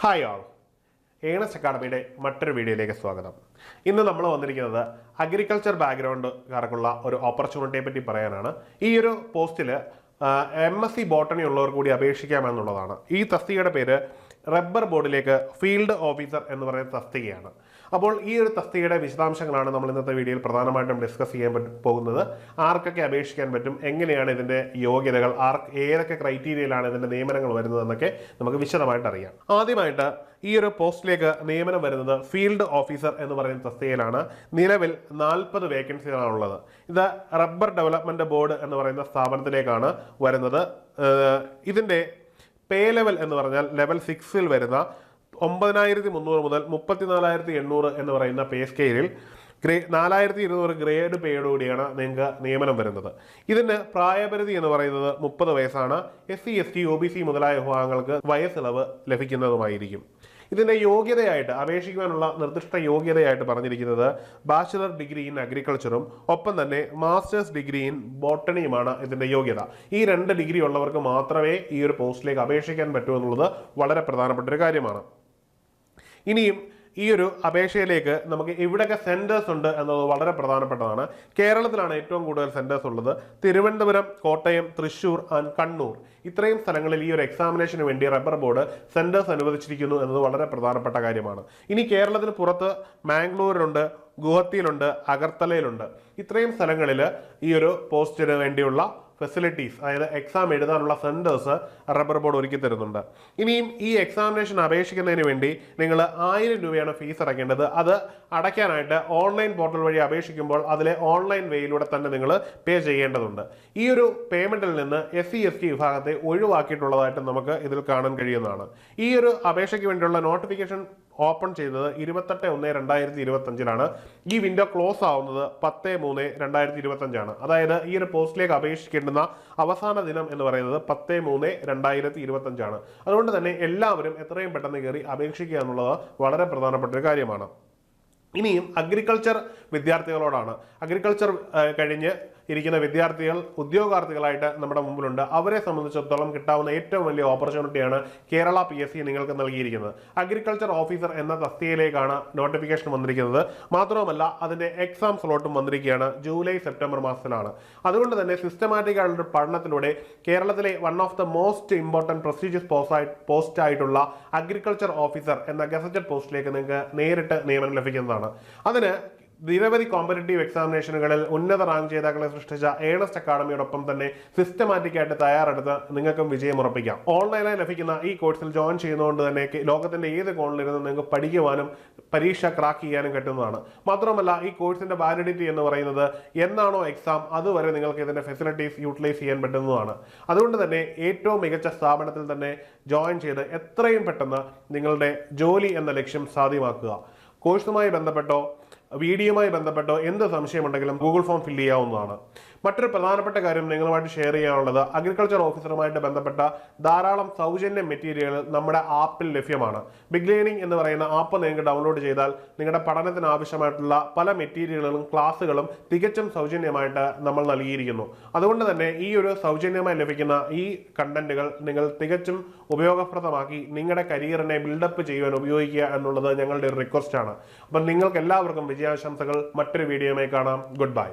Hi ആൾ Ernest അക്കാഡമിയുടെ മറ്റൊരു വീഡിയോയിലേക്ക് സ്വാഗതം. ഇന്ന് നമ്മൾ വന്നിരിക്കുന്നത് അഗ്രികൾച്ചർ ബാക്ക്ഗ്രൗണ്ടുകാർക്കുള്ള ഒരു ഓപ്പർച്യൂണിറ്റിയെ പറ്റി പറയാനാണ്. ഈ ഒരു പോസ്റ്റിൽ MSc ബോട്ടണി ഉള്ളവർ കൂടി അപേക്ഷിക്കാമെന്നുള്ളതാണ്. ഈ തസ്തികയുടെ പേര് റബ്ബർ ബോർഡിലേക്ക് ഫീൽഡ് ഓഫീസർ എന്ന് പറയുന്ന തസ്തികയാണ്. അപ്പോൾ ഈ ഒരു തസ്തികയുടെ വിശദാംശങ്ങളാണ് നമ്മൾ ഇന്നത്തെ വീഡിയോയിൽ പ്രധാനമായിട്ടും ഡിസ്കസ് ചെയ്യാൻ പോകുന്നത്. ആർക്കൊക്കെ അപേക്ഷിക്കാൻ പറ്റും, എങ്ങനെയാണ് ഇതിൻ്റെ യോഗ്യതകൾ, ഏതൊക്കെ ക്രൈറ്റീരിയയിലാണ് ഇതിൻ്റെ നിയമനങ്ങൾ വരുന്നതെന്നൊക്കെ നമുക്ക് വിശദമായിട്ട് അറിയാം. ആദ്യമായിട്ട് ഈ ഒരു പോസ്റ്റിലേക്ക് നിയമനം വരുന്നത് ഫീൽഡ് ഓഫീസർ എന്ന് പറയുന്ന തസ്തികയിലാണ്. നിലവിൽ 40 വേക്കൻസികളാണുള്ളത്. ഇത് റബ്ബർ ഡെവലപ്മെൻറ്റ് ബോർഡ് എന്ന് പറയുന്ന സ്ഥാപനത്തിലേക്കാണ് വരുന്നത്. ഇതിൻ്റെ പേ ലെവൽ എന്ന് പറഞ്ഞാൽ ലെവൽ 6 വരുന്ന 9300 മുതൽ 34,800 എന്ന് പറയുന്ന പേ സ്കെയിലിൽ 4200 ഗ്രേഡ് പേയോടുകൂടിയാണ് നിങ്ങൾക്ക് നിയമനം വരുന്നത്. ഇതിന് പ്രായപരിധി എന്ന് പറയുന്നത് 30 വയസ്സാണ്. SC ST OBC മുതലായ വിഭാഗങ്ങൾക്ക് വയസ്സിളവ് ലഭിക്കുന്നതുമായിരിക്കും. ഇതിൻ്റെ യോഗ്യതയായിട്ട് അപേക്ഷിക്കുവാനുള്ള നിർദ്ദിഷ്ട യോഗ്യതയായിട്ട് പറഞ്ഞിരിക്കുന്നത് ബാച്ചിലർ ഡിഗ്രി ഇൻ അഗ്രികൾച്ചറും ഒപ്പം തന്നെ മാസ്റ്റേഴ്സ് ഡിഗ്രി ഇൻ ബോട്ടണിയുമാണ് ഇതിൻ്റെ യോഗ്യത. ഈ 2 ഡിഗ്രി ഉള്ളവർക്ക് മാത്രമേ ഈ ഒരു പോസ്റ്റിലേക്ക് അപേക്ഷിക്കാൻ പറ്റൂ എന്നുള്ളത് വളരെ പ്രധാനപ്പെട്ട ഒരു കാര്യമാണ്. ഇനിയും ഈ ഒരു അപേക്ഷയിലേക്ക് നമുക്ക് എവിടെയൊക്കെ സെൻറ്റേഴ്സ് ഉണ്ട് എന്നത് വളരെ പ്രധാനപ്പെട്ടതാണ്. കേരളത്തിലാണ് ഏറ്റവും കൂടുതൽ സെൻറ്റേഴ്സ് ഉള്ളത്. തിരുവനന്തപുരം, കോട്ടയം, തൃശ്ശൂർ ആൻഡ് കണ്ണൂർ ഇത്രയും സ്ഥലങ്ങളിൽ ഈ ഒരു എക്സാമിനേഷന് വേണ്ടി റബ്ബർ ബോർഡ് സെൻറ്റേഴ്സ് അനുവദിച്ചിരിക്കുന്നു എന്നത് വളരെ പ്രധാനപ്പെട്ട കാര്യമാണ്. ഇനി കേരളത്തിന് പുറത്ത് മാംഗ്ലൂരിലുണ്ട്, ഗുവാഹത്തിയിലുണ്ട്, അഗർത്തലയിലുണ്ട്. ഇത്രയും സ്ഥലങ്ങളിൽ ഈ ഒരു പോസ്റ്റിന് വേണ്ടിയുള്ള ഫെസിലിറ്റീസ്, അതായത് എക്സാം എഴുതാനുള്ള സെൻറ്റേഴ്സ് റബ്ബർ ബോർഡ് ഒരുക്കി തരുന്നുണ്ട്. ഇനിയും ഈ എക്സാമിനേഷൻ അപേക്ഷിക്കുന്നതിന് വേണ്ടി നിങ്ങൾ 1000 രൂപയാണ് ഫീസ് അടയ്ക്കേണ്ടത്. അത് അടയ്ക്കാനായിട്ട് ഓൺലൈൻ പോർട്ടൽ വഴി അപേക്ഷിക്കുമ്പോൾ അതിലെ ഓൺലൈൻ വേയിലൂടെ തന്നെ നിങ്ങൾ പേ ചെയ്യേണ്ടതുണ്ട്. ഈ ഒരു പേയ്മെൻറ്റിൽ നിന്ന് SC ST വിഭാഗത്തെ ഒഴിവാക്കിയിട്ടുള്ളതായിട്ട് നമുക്ക് ഇതിൽ കാണാൻ കഴിയുന്നതാണ്. ഈ ഒരു അപേക്ഷയ്ക്ക് വേണ്ടിയുള്ള നോട്ടിഫിക്കേഷൻ ഓപ്പൺ ചെയ്തത് 28/1/2025 ഈ വിൻഡോ ക്ലോസ് ആവുന്നത് 10/3/2025. അതായത് ഈ ഒരു പോസ്റ്റിലേക്ക് അപേക്ഷിക്കേണ്ടുന്ന അവസാന ദിനം എന്ന് പറയുന്നത് 10/3/2025. അതുകൊണ്ട് തന്നെ എല്ലാവരും എത്രയും പെട്ടെന്ന് കയറി അപേക്ഷിക്കുക എന്നുള്ളത് വളരെ പ്രധാനപ്പെട്ട ഒരു കാര്യമാണ്. ഇനിയും അഗ്രികൾച്ചർ വിദ്യാർത്ഥികളോടാണ്. അഗ്രികൾച്ചർ കഴിഞ്ഞ് ഇരിക്കുന്ന വിദ്യാർത്ഥികൾ ഉദ്യോഗാർത്ഥികളായിട്ട് നമ്മുടെ മുമ്പിലുണ്ട്. അവരെ സംബന്ധിച്ചിടത്തോളം കിട്ടാവുന്ന ഏറ്റവും വലിയ ഓപ്പർച്യൂണിറ്റിയാണ് കേരള PSC നിങ്ങൾക്ക് നൽകിയിരിക്കുന്നത്. അഗ്രികൾച്ചർ ഓഫീസർ എന്ന തസ്തികയിലേക്കാണ് നോട്ടിഫിക്കേഷൻ വന്നിരിക്കുന്നത്. മാത്രവുമല്ല അതിൻ്റെ എക്സാം സ്ലോട്ടും വന്നിരിക്കുകയാണ്. ജൂലൈ സെപ്റ്റംബർ മാസത്തിലാണ്. അതുകൊണ്ട് തന്നെ സിസ്റ്റമാറ്റിക് ആയിട്ടുള്ള പഠനത്തിലൂടെ കേരളത്തിലെ one of the most important prestigious post ആയിട്ടുള്ള അഗ്രികൾച്ചർ ഓഫീസർ എന്ന ഗസറ്റഡ് പോസ്റ്റിലേക്ക് നിങ്ങൾക്ക് നേരിട്ട് നിയമനം ലഭിക്കുന്നതാണ്. അതിന് നിരവധി കോമ്പറ്റേറ്റീവ് എക്സാമിനേഷനുകളിൽ ഉന്നത റാങ്ക് ജേതാക്കളെ സൃഷ്ടിച്ച ഏണസ്റ്റ് അക്കാഡമിയോടൊപ്പം തന്നെ സിസ്റ്റമാറ്റിക് ആയിട്ട് തയ്യാറെടുത്ത് നിങ്ങൾക്കും വിജയം ഉറപ്പിക്കാം. ഓൺലൈനായി ലഭിക്കുന്ന ഈ കോഴ്സിൽ ജോയിൻ ചെയ്യുന്നതുകൊണ്ട് തന്നെ ലോകത്തിന്റെ ഏത് കോണിലിരുന്ന് നിങ്ങൾക്ക് പഠിക്കുവാനും പരീക്ഷ ക്രാക്ക് ചെയ്യാനും പറ്റുന്നതാണ്. മാത്രമല്ല ഈ കോഴ്സിന്റെ വാലിഡിറ്റി എന്ന് പറയുന്നത് എന്നാണോ എക്സാം അതുവരെ നിങ്ങൾക്ക് ഇതിന്റെ ഫെസിലിറ്റീസ് യൂട്ടിലൈസ് ചെയ്യാൻ പറ്റുന്നതാണ്. അതുകൊണ്ട് തന്നെ ഏറ്റവും മികച്ച സ്ഥാപനത്തിൽ തന്നെ ജോയിൻ ചെയ്ത് എത്രയും പെട്ടെന്ന് നിങ്ങളുടെ ജോലി എന്ന ലക്ഷ്യം സാധ്യമാക്കുക. കോഴ്സുമായി ബന്ധപ്പെട്ടോ വീഡിയോയുമായി ബന്ധപ്പെട്ടോ എന്ത് സംശയമുണ്ടെങ്കിലും ഗൂഗിൾ ഫോം ഫില്ല് ചെയ്യാവുന്നതാണ്. മറ്റൊരു പ്രധാനപ്പെട്ട കാര്യം നിങ്ങളുമായിട്ട് ഷെയർ ചെയ്യാനുള്ളത് അഗ്രികൾച്ചർ ഓഫീസറുമായിട്ട് ബന്ധപ്പെട്ട ധാരാളം സൗജന്യ മെറ്റീരിയലുകൾ നമ്മുടെ ആപ്പിൽ ലഭ്യമാണ്. ബിഗ് ലേണിംഗ് എന്ന് പറയുന്ന ആപ്പ് നിങ്ങൾക്ക് ഡൗൺലോഡ് ചെയ്താൽ നിങ്ങളുടെ പഠനത്തിന് ആവശ്യമായിട്ടുള്ള പല മെറ്റീരിയലുകളും ക്ലാസ്സുകളും തികച്ചും സൗജന്യമായിട്ട് നമ്മൾ നൽകിയിരിക്കുന്നു. അതുകൊണ്ട് തന്നെ ഈ ഒരു സൗജന്യമായി ലഭിക്കുന്ന ഈ കണ്ടന്റുകൾ നിങ്ങൾ തികച്ചും ഉപയോഗപ്രദമാക്കി നിങ്ങളുടെ കരിയറിനെ ബിൽഡപ്പ് ചെയ്യുവാൻ ഉപയോഗിക്കുക എന്നുള്ളത് ഞങ്ങളുടെ ഒരു റിക്വസ്റ്റ് ആണ്. അപ്പം നിങ്ങൾക്ക് എല്ലാവർക്കും വിജയാശംസകൾ. മറ്റൊരു വീഡിയോയുമായി കാണാം. Good bye.